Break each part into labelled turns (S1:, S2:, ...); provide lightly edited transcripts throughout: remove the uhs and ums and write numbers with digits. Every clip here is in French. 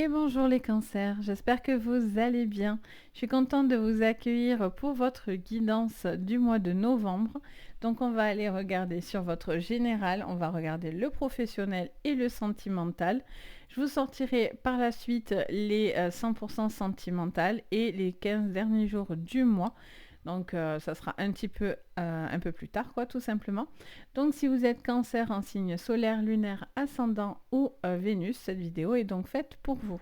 S1: Et bonjour les cancers, j'espère que vous allez bien. Je suis contente de vous accueillir pour votre guidance du mois de novembre. Donc on va aller regarder sur votre général, on va regarder le professionnel et le sentimental. Je vous sortirai par la suite les 100% sentimental et les 15 derniers jours du mois. Donc ça sera un peu plus tard, quoi, tout simplement. Donc si vous êtes cancer en signe solaire, lunaire, ascendant ou Vénus, cette vidéo est donc faite pour vous.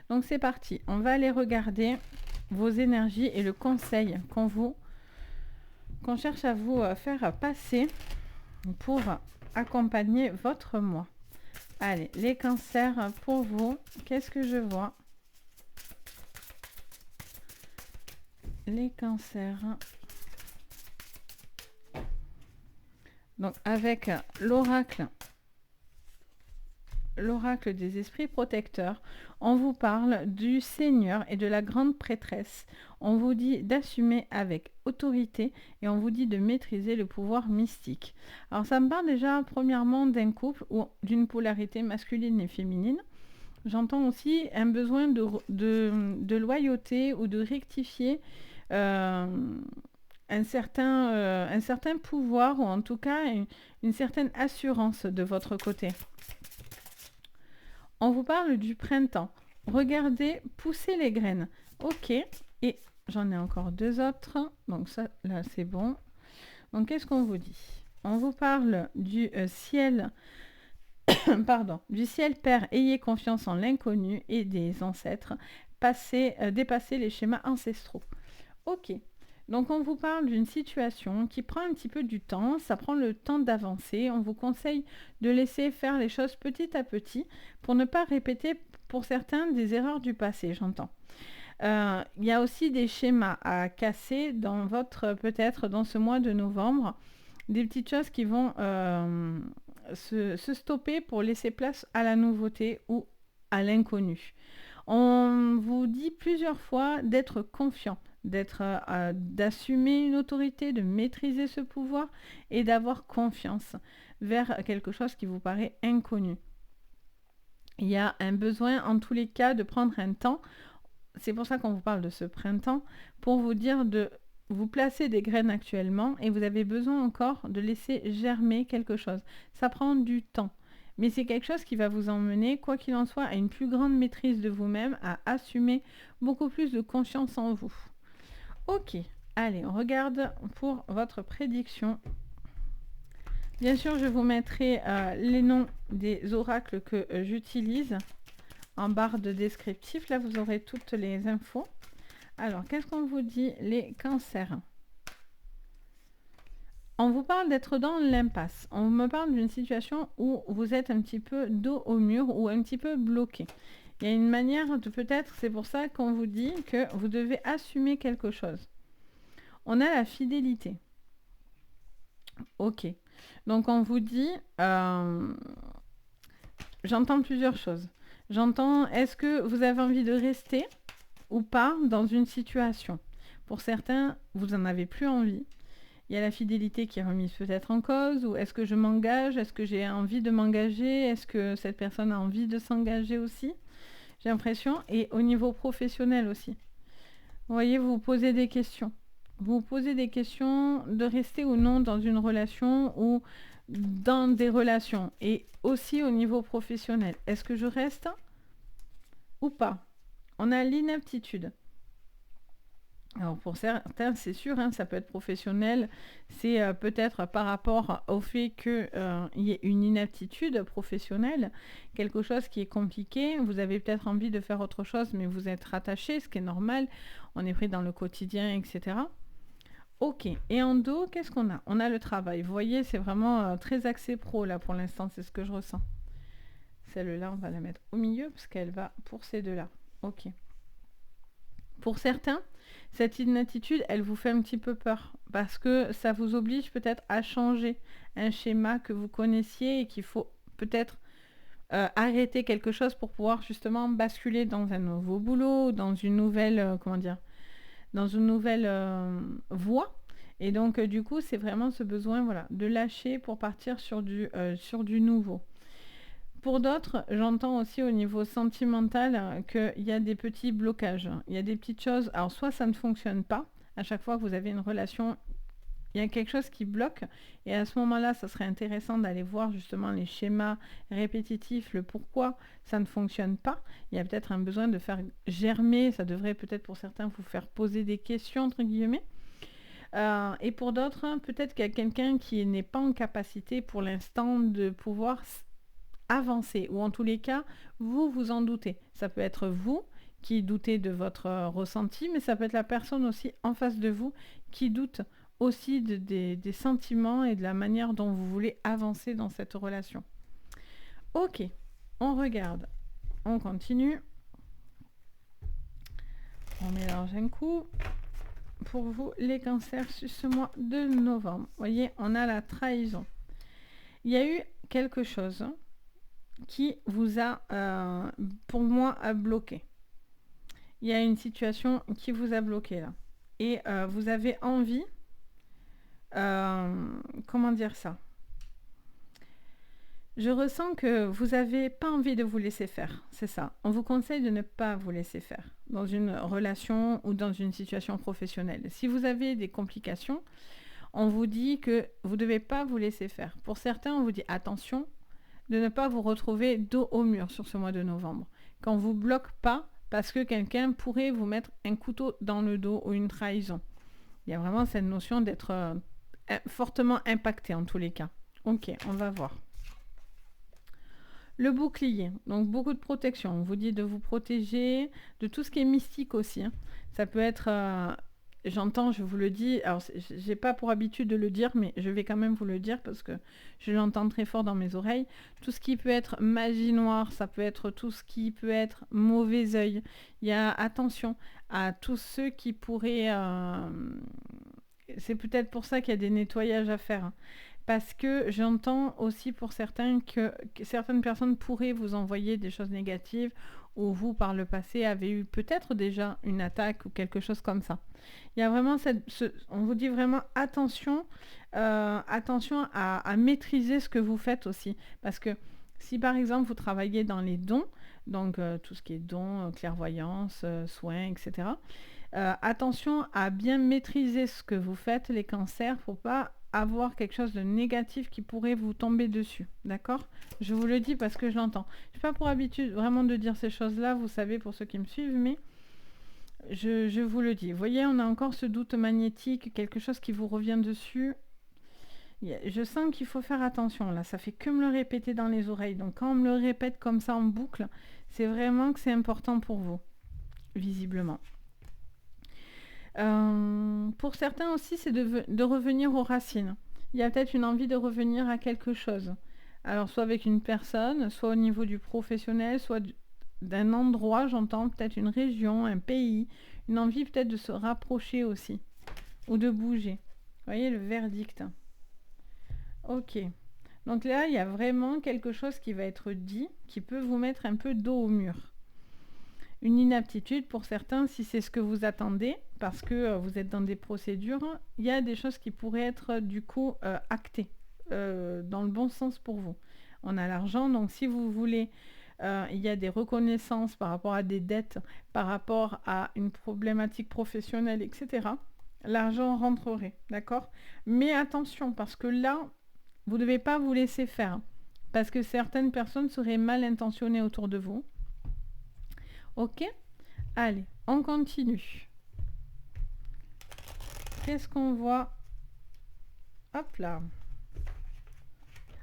S1: Donc c'est parti, on va aller regarder vos énergies et le conseil qu'on cherche à vous faire passer pour accompagner votre mois. Allez, les cancers pour vous, qu'est-ce que je vois? Les cancers. Donc avec l'oracle des esprits protecteurs, on vous parle du Seigneur et de la grande prêtresse. On vous dit d'assumer avec autorité et on vous dit de maîtriser le pouvoir mystique. Alors ça me parle déjà premièrement d'un couple ou d'une polarité masculine et féminine. J'entends aussi un besoin de loyauté ou de rectifier un certain pouvoir ou en tout cas une certaine assurance de votre côté. On vous parle du printemps. Regardez, poussez les graines. Ok, et j'en ai encore deux autres. Donc ça, là, c'est bon. Donc, qu'est-ce qu'on vous dit? On vous parle du ciel, pardon, du ciel Père, ayez confiance en l'inconnu et des ancêtres. Dépassez les schémas ancestraux. Ok, donc on vous parle d'une situation qui prend un petit peu du temps, ça prend le temps d'avancer. On vous conseille de laisser faire les choses petit à petit pour ne pas répéter pour certains des erreurs du passé, j'entends. Il y a aussi des schémas à casser dans peut-être dans ce mois de novembre, des petites choses qui vont se stopper pour laisser place à la nouveauté ou à l'inconnu. On vous dit plusieurs fois d'être confiant, d'assumer une autorité, de maîtriser ce pouvoir et d'avoir confiance vers quelque chose qui vous paraît inconnu. Il y a un besoin en tous les cas de prendre un temps, c'est pour ça qu'on vous parle de ce printemps, pour vous dire de vous placer des graines actuellement et vous avez besoin encore de laisser germer quelque chose. Ça prend du temps. Mais c'est quelque chose qui va vous emmener, quoi qu'il en soit, à une plus grande maîtrise de vous-même, à assumer beaucoup plus de confiance en vous. Ok, allez, on regarde pour votre prédiction. Bien sûr, je vous mettrai les noms des oracles que j'utilise en barre de descriptif. Là, vous aurez toutes les infos. Alors, qu'est-ce qu'on vous dit, les cancers? On vous parle d'être dans l'impasse. On me parle d'une situation où vous êtes un petit peu dos au mur ou un petit peu bloqué. Il y a une manière de peut-être, c'est pour ça qu'on vous dit que vous devez assumer quelque chose. On a la fidélité. Ok. Donc on vous dit, j'entends plusieurs choses. J'entends, est-ce que vous avez envie de rester ou pas dans une situation? Pour certains, vous n'en avez plus envie. Il y a la fidélité qui est remise peut-être en cause, ou est-ce que je m'engage? Est-ce que j'ai envie de m'engager? Est-ce que cette personne a envie de s'engager aussi? J'ai l'impression, et au niveau professionnel aussi. Vous voyez, vous vous posez des questions. Vous vous posez des questions de rester ou non dans une relation ou dans des relations. Et aussi au niveau professionnel. Est-ce que je reste ou pas? On a l'inaptitude. Alors pour certains, c'est sûr, hein, ça peut être professionnel, c'est peut-être par rapport au fait qu'il y ait une inaptitude professionnelle, quelque chose qui est compliqué, vous avez peut-être envie de faire autre chose, mais vous êtes rattaché, ce qui est normal, on est pris dans le quotidien, etc. Ok, et en dos, qu'est-ce qu'on a? On a le travail, vous voyez, c'est vraiment très axé pro là pour l'instant, c'est ce que je ressens. Celle-là, on va la mettre au milieu parce qu'elle va pour ces deux-là. Ok. Pour certains, cette inattitude, elle vous fait un petit peu peur parce que ça vous oblige peut-être à changer un schéma que vous connaissiez et qu'il faut peut-être arrêter quelque chose pour pouvoir justement basculer dans un nouveau boulot, dans une nouvelle, dans une nouvelle voie. Et donc du coup, c'est vraiment ce besoin, voilà, de lâcher pour partir sur du nouveau. Pour d'autres, j'entends aussi au niveau sentimental qu'il y a des petits blocages. Il y a des petites choses. Alors, soit ça ne fonctionne pas. À chaque fois que vous avez une relation, il y a quelque chose qui bloque. Et à ce moment-là, ça serait intéressant d'aller voir justement les schémas répétitifs, le pourquoi ça ne fonctionne pas. Il y a peut-être un besoin de faire germer. Ça devrait peut-être pour certains vous faire poser des questions, entre guillemets. Et pour d'autres, peut-être qu'il y a quelqu'un qui n'est pas en capacité pour l'instant de pouvoir avancer, ou en tous les cas, vous vous en doutez. Ça peut être vous qui doutez de votre ressenti, mais ça peut être la personne aussi en face de vous qui doute aussi des sentiments et de la manière dont vous voulez avancer dans cette relation. Ok, on regarde, on continue. On mélange un coup. Pour vous, les cancers, sur ce mois de novembre. Vous voyez, on a la trahison. Il y a eu quelque chose qui vous a, pour moi, bloqué. Il y a une situation qui vous a bloqué là. Et vous avez envie, comment dire ça ? Je ressens que vous n'avez pas envie de vous laisser faire, c'est ça. On vous conseille de ne pas vous laisser faire dans une relation ou dans une situation professionnelle. Si vous avez des complications, on vous dit que vous ne devez pas vous laisser faire. Pour certains, on vous dit attention de ne pas vous retrouver dos au mur sur ce mois de novembre. Qu'on ne vous bloque pas parce que quelqu'un pourrait vous mettre un couteau dans le dos ou une trahison. Il y a vraiment cette notion d'être fortement impacté en tous les cas. Ok, on va voir. Le bouclier, donc beaucoup de protection. On vous dit de vous protéger de tout ce qui est mystique aussi. Ça peut être, j'entends, je vous le dis, alors j'ai pas pour habitude de le dire, mais je vais quand même vous le dire parce que je l'entends très fort dans mes oreilles. Tout ce qui peut être magie noire, ça peut être tout ce qui peut être mauvais œil. Il y a attention à tous ceux qui pourraient... c'est peut-être pour ça qu'il y a des nettoyages à faire. Parce que j'entends aussi pour certains que certaines personnes pourraient vous envoyer des choses négatives ou vous, par le passé, avez eu peut-être déjà une attaque ou quelque chose comme ça. Il y a vraiment on vous dit vraiment attention, attention à maîtriser ce que vous faites aussi. Parce que si par exemple vous travaillez dans les dons, donc tout ce qui est dons, clairvoyance, soins, etc., attention à bien maîtriser ce que vous faites, les cancers, pour pas avoir quelque chose de négatif qui pourrait vous tomber dessus, d'accord ? Je vous le dis parce que je l'entends. Je n'ai pas pour habitude vraiment de dire ces choses-là, vous savez, pour ceux qui me suivent, mais je vous le dis. Vous voyez, on a encore ce doute magnétique, quelque chose qui vous revient dessus. Je sens qu'il faut faire attention, là. Ça fait que me le répéter dans les oreilles. Donc, quand on me le répète comme ça en boucle, c'est vraiment que c'est important pour vous, visiblement. Pour certains aussi, c'est de revenir aux racines. Il y a peut-être une envie de revenir à quelque chose. Alors, soit avec une personne, soit au niveau du professionnel, soit d'un endroit, j'entends peut-être une région, un pays, une envie peut-être de se rapprocher aussi, ou de bouger. Vous voyez le verdict. Ok. Donc là, il y a vraiment quelque chose qui va être dit, qui peut vous mettre un peu dos au mur. Une inaptitude pour certains, si c'est ce que vous attendez, parce que vous êtes dans des procédures, il y a des choses qui pourraient être du coup actées, dans le bon sens pour vous. On a l'argent, donc si vous voulez, il y a des reconnaissances par rapport à des dettes, par rapport à une problématique professionnelle, etc. L'argent rentrerait, d'accord ? Mais attention, parce que là, vous ne devez pas vous laisser faire, parce que certaines personnes seraient mal intentionnées autour de vous. Ok ? Allez, on continue. Qu'est-ce qu'on voit ? Hop là.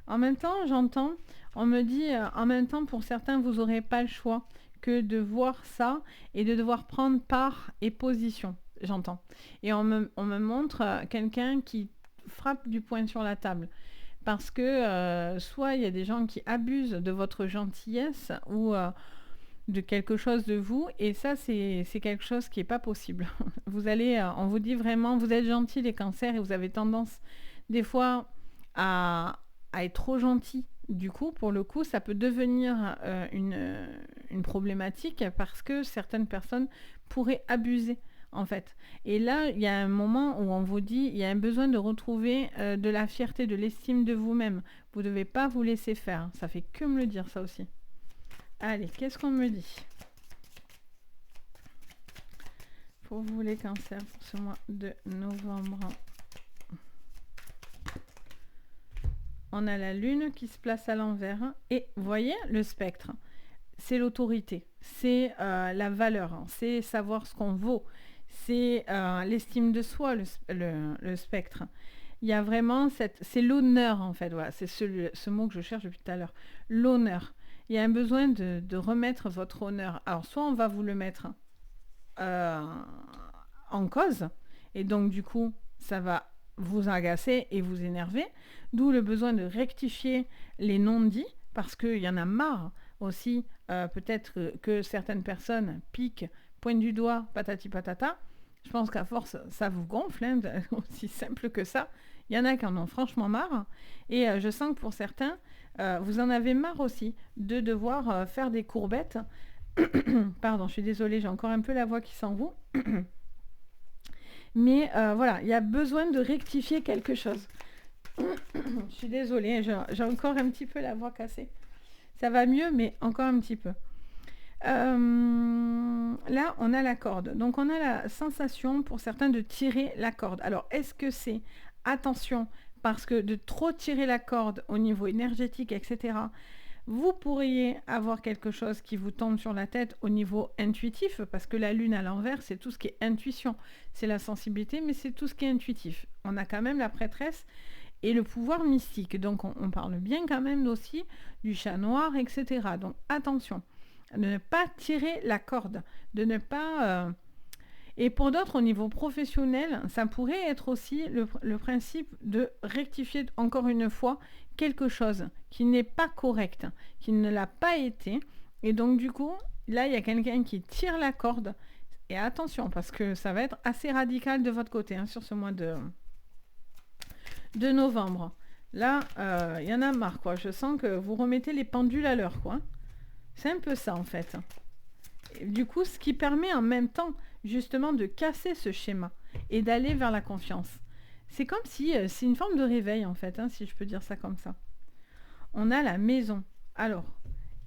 S1: En même temps, j'entends, on me dit, en même temps, pour certains, vous n'aurez pas le choix que de voir ça et de devoir prendre part et position. J'entends. Et on me montre quelqu'un qui frappe du poing sur la table. Parce que soit il y a des gens qui abusent de votre gentillesse ou... de quelque chose de vous, et ça c'est quelque chose qui n'est pas possible. Vous allez, on vous dit vraiment, vous êtes gentil les cancers, et vous avez tendance des fois à être trop gentil. Du coup, pour le coup, ça peut devenir une problématique parce que certaines personnes pourraient abuser en fait. Et là, il y a un moment où on vous dit, il y a un besoin de retrouver de la fierté, de l'estime de vous-même. Vous ne devez pas vous laisser faire. Ça fait que me le dire, ça aussi. Allez, qu'est-ce qu'on me dit pour vous les cancers pour ce mois de novembre? On a la lune qui se place à l'envers. Et vous voyez, le spectre, c'est l'autorité, c'est la valeur, hein, c'est savoir ce qu'on vaut, c'est l'estime de soi, le spectre. Il y a vraiment c'est l'honneur en fait, voilà, c'est ce mot que je cherche depuis tout à l'heure, l'honneur. Il y a un besoin de remettre votre honneur. Alors soit on va vous le mettre euh, en cause, et donc du coup ça va vous agacer et vous énerver, d'où le besoin de rectifier les non-dits, parce qu'il y en a marre aussi, peut-être que certaines personnes piquent, pointent du doigt, patati patata. Je pense qu'à force, ça vous gonfle, hein, aussi simple que ça. Il y en a qui en ont franchement marre. Et je sens que pour certains, vous en avez marre aussi de devoir faire des courbettes. Pardon, je suis désolée, j'ai encore un peu la voix qui s'en va. Mais voilà, il y a besoin de rectifier quelque chose. Je suis désolée, j'ai encore un petit peu la voix cassée. Ça va mieux, mais encore un petit peu. Là, on a la corde. Donc, on a la sensation pour certains de tirer la corde. Alors, est-ce que c'est, attention, parce que de trop tirer la corde au niveau énergétique, etc., vous pourriez avoir quelque chose qui vous tombe sur la tête au niveau intuitif, parce que la lune à l'envers, c'est tout ce qui est intuition. C'est la sensibilité, mais c'est tout ce qui est intuitif. On a quand même la prêtresse et le pouvoir mystique. Donc, on parle bien quand même aussi du chat noir, etc. Donc, attention, de ne pas tirer la corde, de ne pas... Et pour d'autres, au niveau professionnel, ça pourrait être aussi le principe de rectifier encore une fois quelque chose qui n'est pas correct, qui ne l'a pas été. Et donc, du coup, là, il y a quelqu'un qui tire la corde. Et attention, parce que ça va être assez radical de votre côté, hein, sur ce mois de novembre. Là, il y en a marre, quoi. Je sens que vous remettez les pendules à l'heure, quoi. C'est un peu ça, en fait. Et du coup, ce qui permet en même temps, justement, de casser ce schéma et d'aller vers la confiance. C'est comme si, c'est une forme de réveil, en fait, hein, si je peux dire ça comme ça. On a la maison. Alors,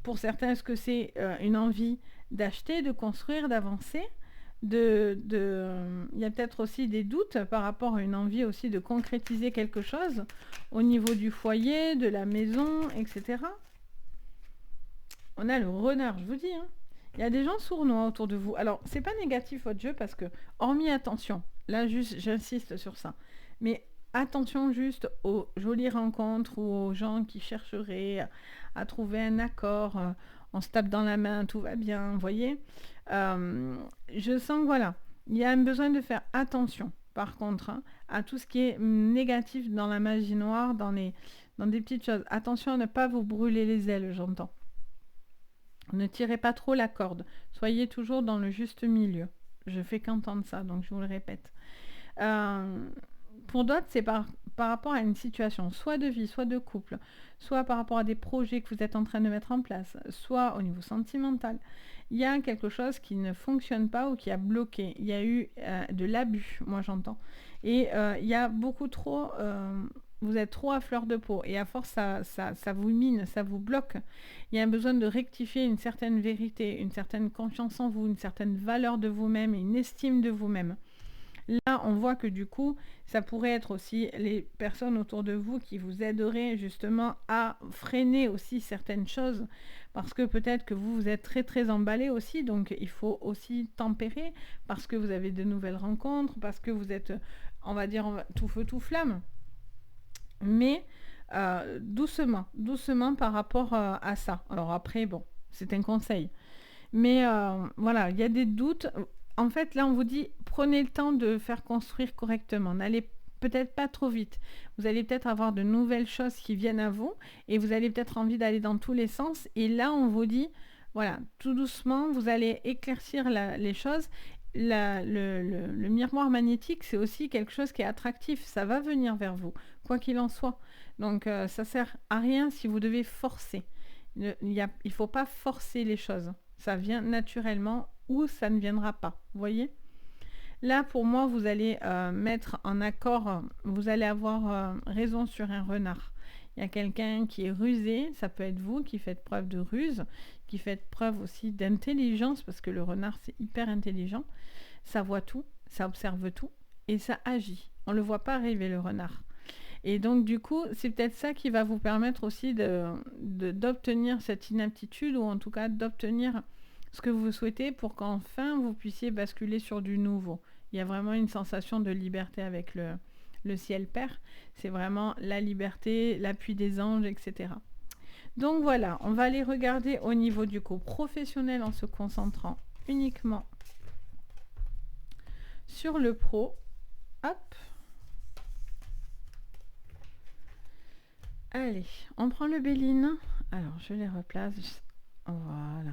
S1: pour certains, est-ce que c'est une envie d'acheter, de construire, d'avancer? Il y a peut-être aussi des doutes par rapport à une envie aussi de concrétiser quelque chose au niveau du foyer, de la maison, etc. On a le renard, je vous dis, hein. Il y a des gens sournois autour de vous. Alors, c'est pas négatif votre jeu parce que, hormis attention, là juste, j'insiste sur ça, mais attention juste aux jolies rencontres ou aux gens qui chercheraient à trouver un accord, on se tape dans la main, tout va bien, vous voyez. Je sens que voilà, il y a un besoin de faire attention, par contre, hein, à tout ce qui est négatif dans la magie noire, dans des petites choses. Attention à ne pas vous brûler les ailes, j'entends. Ne tirez pas trop la corde. Soyez toujours dans le juste milieu. Je fais qu'entendre ça, donc je vous le répète. Pour d'autres, c'est par rapport à une situation, soit de vie, soit de couple, soit par rapport à des projets que vous êtes en train de mettre en place, soit au niveau sentimental. Il y a quelque chose qui ne fonctionne pas ou qui a bloqué. Il y a eu de l'abus, moi j'entends. Et il y a beaucoup trop... vous êtes trop à fleur de peau et à force ça vous mine, ça vous bloque. Il y a un besoin de rectifier une certaine vérité, une certaine confiance en vous, une certaine valeur de vous-même et une estime de vous-même. Là, on voit que du coup, ça pourrait être aussi les personnes autour de vous qui vous aideraient justement à freiner aussi certaines choses parce que peut-être que vous êtes très très emballé aussi, donc il faut aussi tempérer parce que vous avez de nouvelles rencontres, parce que vous êtes, on va dire, tout feu tout flamme. Mais doucement, doucement par rapport à ça. Alors après, bon, c'est un conseil. Mais voilà, il y a des doutes. En fait, là, on vous dit, prenez le temps de faire construire correctement. N'allez peut-être pas trop vite. Vous allez peut-être avoir de nouvelles choses qui viennent à vous et vous allez peut-être envie d'aller dans tous les sens. Et là, on vous dit, voilà, tout doucement, vous allez éclaircir les choses. Le miroir magnétique, c'est aussi quelque chose qui est attractif. Ça va venir vers vous, quoi qu'il en soit. Donc, ça sert à rien si vous devez forcer. Il ne faut pas forcer les choses. Ça vient naturellement ou ça ne viendra pas. Vous voyez ? Là, pour moi, vous allez mettre en accord, vous allez avoir raison sur un renard. Il y a quelqu'un qui est rusé, ça peut être vous qui faites preuve de ruse, qui faites preuve aussi d'intelligence, parce que le renard, c'est hyper intelligent. Ça voit tout, ça observe tout, et ça agit. On ne le voit pas arriver, le renard. Et donc, du coup, c'est peut-être ça qui va vous permettre aussi d'obtenir cette inaptitude, ou en tout cas d'obtenir ce que vous souhaitez pour qu'enfin vous puissiez basculer sur du nouveau. Il y a vraiment une sensation de liberté avec le ciel père. C'est vraiment la liberté, l'appui des anges, etc. Donc voilà, on va aller regarder au niveau du coup professionnel en se concentrant uniquement sur le pro. Hop. Allez, on prend le Béline. Alors, je les replace. Voilà.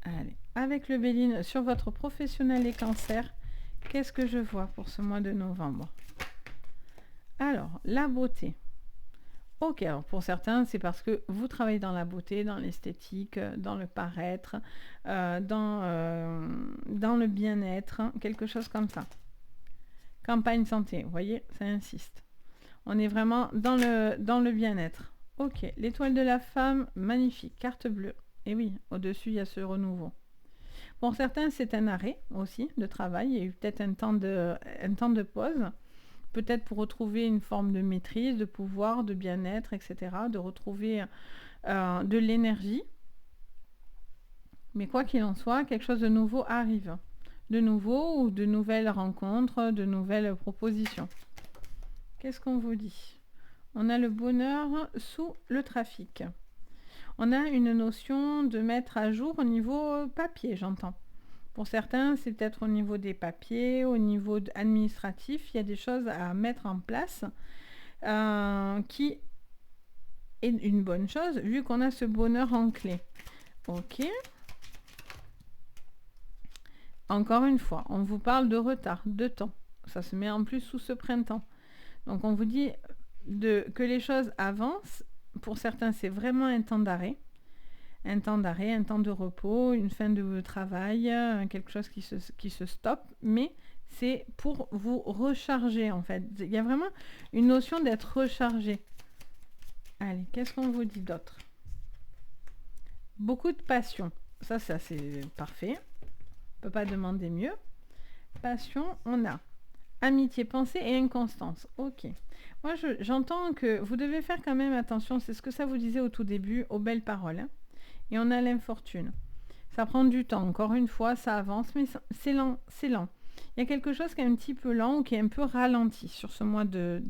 S1: Allez, avec le Béline sur votre professionnel et cancer, qu'est-ce que je vois pour ce mois de novembre? Alors, la beauté. Ok, alors pour certains, c'est parce que vous travaillez dans la beauté, dans l'esthétique, dans le paraître, dans le bien-être, hein, quelque chose comme ça. Campagne santé, vous voyez, ça insiste. On est vraiment dans le bien-être. Ok, l'étoile de la femme, magnifique, carte bleue. Et oui, au-dessus, il y a ce renouveau. Pour certains, c'est un arrêt aussi de travail. Il y a eu peut-être un temps de pause. Peut-être pour retrouver une forme de maîtrise, de pouvoir, de bien-être, etc. De retrouver de l'énergie. Mais quoi qu'il en soit, quelque chose de nouveau arrive. De nouveau ou de nouvelles rencontres, de nouvelles propositions. Qu'est-ce qu'on vous dit? On a le bonheur sous le trafic. On a une notion de mettre à jour au niveau papier, j'entends. Pour certains, c'est peut-être au niveau des papiers, au niveau administratif, il y a des choses à mettre en place qui est une bonne chose vu qu'on a ce bonheur en clé. Ok. Encore une fois, on vous parle de retard, de temps. Ça se met en plus sous ce printemps. Donc on vous dit que les choses avancent. Pour certains, c'est vraiment un temps d'arrêt. Un temps d'arrêt, un temps de repos, une fin de travail, quelque chose qui se stoppe. Mais c'est pour vous recharger en fait. Il y a vraiment une notion d'être rechargé. Allez, qu'est-ce qu'on vous dit d'autre? Beaucoup de passion. Ça c'est parfait. On ne peut pas demander mieux. Passion, on a amitié, pensée et inconstance. Ok. Moi, j'entends que vous devez faire quand même attention. C'est ce que ça vous disait au tout début, aux belles paroles. Hein. Et on a l'infortune. Ça prend du temps. Encore une fois, ça avance, mais c'est lent. C'est lent. Il y a quelque chose qui est un petit peu lent ou qui est un peu ralenti sur ce mois de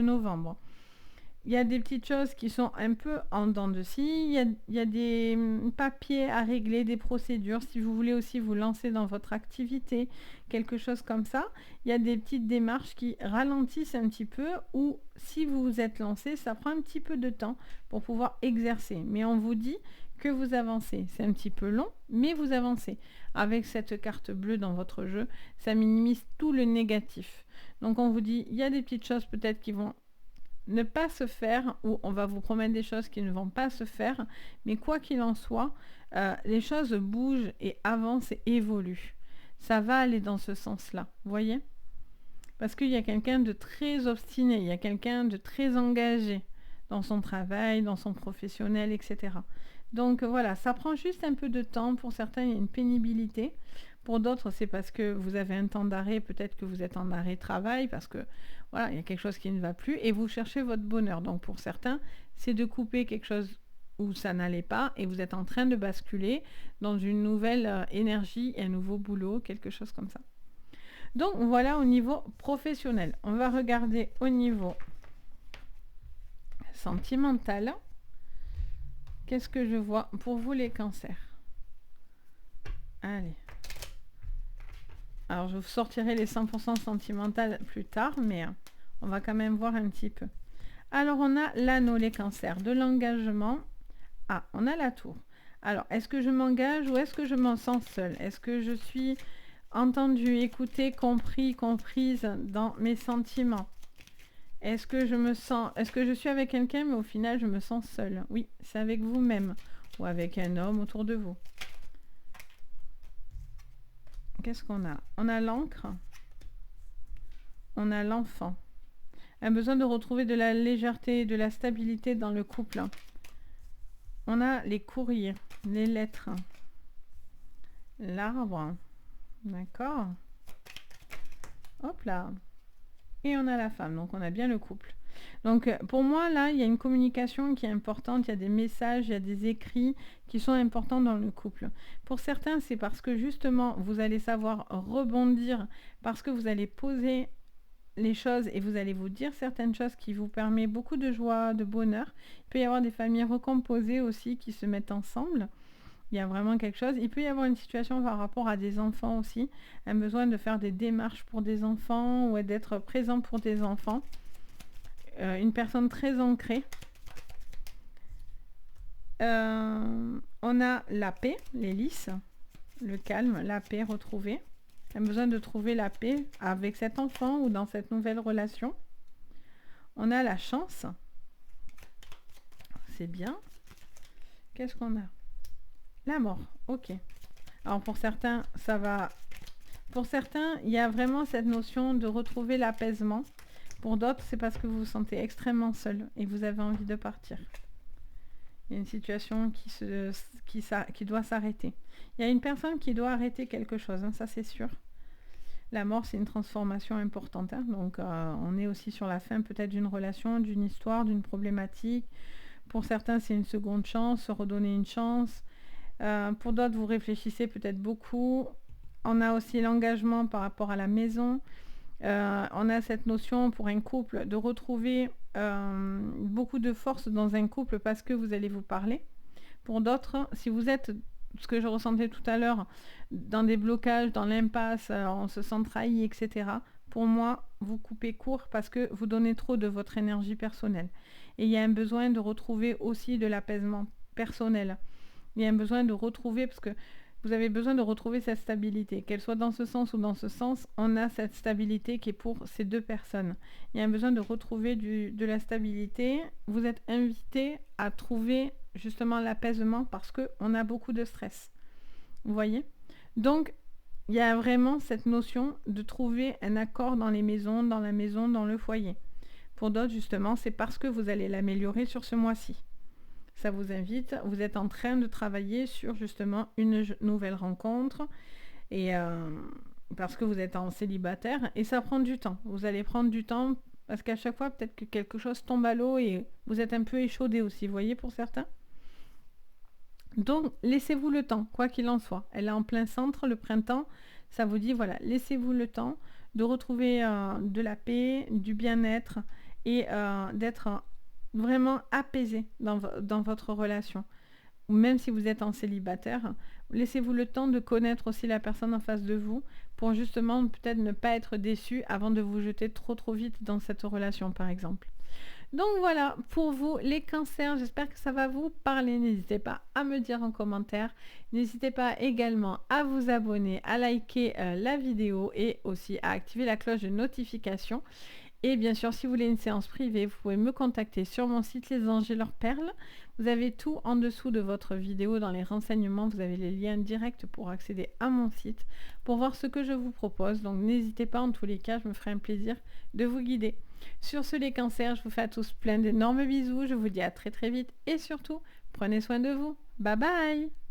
S1: novembre. Il y a des petites choses qui sont un peu en dents de scie. Il y a des papiers à régler, des procédures. Si vous voulez aussi vous lancer dans votre activité, quelque chose comme ça, il y a des petites démarches qui ralentissent un petit peu ou si vous vous êtes lancé, ça prend un petit peu de temps pour pouvoir exercer. Mais on vous dit que vous avancez. C'est un petit peu long, mais vous avancez. Avec cette carte bleue dans votre jeu, ça minimise tout le négatif. Donc on vous dit, il y a des petites choses peut-être qui vont ne pas se faire, ou on va vous promettre des choses qui ne vont pas se faire, mais quoi qu'il en soit, les choses bougent et avancent et évoluent. Ça va aller dans ce sens-là, vous voyez? Parce qu'il y a quelqu'un de très obstiné, il y a quelqu'un de très engagé dans son travail, dans son professionnel, etc. Donc voilà, ça prend juste un peu de temps. Pour certains, il y a une pénibilité. Pour d'autres, c'est parce que vous avez un temps d'arrêt, peut-être que vous êtes en arrêt travail, parce que voilà, il y a quelque chose qui ne va plus et vous cherchez votre bonheur. Donc pour certains, c'est de couper quelque chose où ça n'allait pas et vous êtes en train de basculer dans une nouvelle énergie, un nouveau boulot, quelque chose comme ça. Donc voilà au niveau professionnel. On va regarder au niveau sentimental. Qu'est-ce que je vois pour vous les cancers? Allez. Alors je vous sortirai les 100% sentimentales plus tard, mais on va quand même voir un petit peu. Alors on a l'anneau, les cancers, de l'engagement. Ah, on a la tour. Alors, est-ce que je m'engage ou est-ce que je m'en sens seule? Est-ce que je suis entendue, écoutée, compris, comprise dans mes sentiments? Est-ce que je suis avec quelqu'un, mais au final, je me sens seule? Oui, c'est avec vous-même ou avec un homme autour de vous. Qu'est-ce qu'on a? On a l'encre. On a l'enfant. Un besoin de retrouver de la légèreté, de la stabilité dans le couple. On a les courriers, les lettres. L'arbre. D'accord. Hop là. Et on a la femme. Donc, on a bien le couple. Donc, pour moi, là, il y a une communication qui est importante. Il y a des messages, il y a des écrits qui sont importants dans le couple. Pour certains, c'est parce que, justement, vous allez savoir rebondir, parce que vous allez poser les choses et vous allez vous dire certaines choses qui vous permettent beaucoup de joie, de bonheur. Il peut y avoir des familles recomposées aussi qui se mettent ensemble. Il y a vraiment quelque chose. Il peut y avoir une situation par rapport à des enfants aussi. Un besoin de faire des démarches pour des enfants ou d'être présent pour des enfants. Une personne très ancrée. On a la paix, l'hélice, le calme, la paix retrouvée. Un besoin de trouver la paix avec cet enfant ou dans cette nouvelle relation. On a la chance. C'est bien. Qu'est-ce qu'on a? La mort. Ok. Alors pour certains, ça va... Pour certains, il y a vraiment cette notion de retrouver l'apaisement. Pour d'autres, c'est parce que vous vous sentez extrêmement seul et vous avez envie de partir. Il y a une situation qui doit s'arrêter. Il y a une personne qui doit arrêter quelque chose, hein, ça c'est sûr. La mort, c'est une transformation importante. Hein, donc, on est aussi sur la fin peut-être d'une relation, d'une histoire, d'une problématique. Pour certains, c'est une seconde chance, se redonner une chance. Pour d'autres, vous réfléchissez peut-être beaucoup. On a aussi l'engagement par rapport à la maison. On a cette notion pour un couple de retrouver beaucoup de force dans un couple parce que vous allez vous parler. Pour d'autres, si vous êtes, ce que je ressentais tout à l'heure, dans des blocages, dans l'impasse, on se sent trahi, etc. Pour moi, vous coupez court parce que vous donnez trop de votre énergie personnelle. Et il y a un besoin de retrouver aussi de l'apaisement personnel. Il y a un besoin de retrouver, parce que vous avez besoin de retrouver cette stabilité. Qu'elle soit dans ce sens ou dans ce sens, on a cette stabilité qui est pour ces deux personnes. Il y a un besoin de retrouver de la stabilité. Vous êtes invité à trouver justement l'apaisement parce qu'on a beaucoup de stress. Vous voyez? Donc, il y a vraiment cette notion de trouver un accord dans les maisons, dans la maison, dans le foyer. Pour d'autres, justement, c'est parce que vous allez l'améliorer sur ce mois-ci. Ça vous invite, vous êtes en train de travailler sur justement une nouvelle rencontre et parce que vous êtes en célibataire et ça prend du temps. Vous allez prendre du temps parce qu'à chaque fois peut-être que quelque chose tombe à l'eau et vous êtes un peu échaudé aussi, vous voyez, pour certains. Donc laissez-vous le temps, quoi qu'il en soit. Elle est en plein centre, le printemps, ça vous dit voilà, laissez-vous le temps de retrouver de la paix, du bien-être et d'être vraiment apaisé dans votre relation. Ou même si vous êtes en célibataire, laissez-vous le temps de connaître aussi la personne en face de vous pour justement peut-être ne pas être déçu avant de vous jeter trop vite dans cette relation par exemple. Donc voilà, pour vous les cancers, j'espère que ça va vous parler. N'hésitez pas à me dire en commentaire. N'hésitez pas également à vous abonner, à liker la vidéo et aussi à activer la cloche de notification. Et bien sûr, si vous voulez une séance privée, vous pouvez me contacter sur mon site Les Anges et leurs perles. Vous avez tout en dessous de votre vidéo dans les renseignements. Vous avez les liens directs pour accéder à mon site, pour voir ce que je vous propose. Donc n'hésitez pas, en tous les cas, je me ferai un plaisir de vous guider. Sur ce, les cancers, je vous fais à tous plein d'énormes bisous. Je vous dis à très vite et surtout, prenez soin de vous. Bye bye!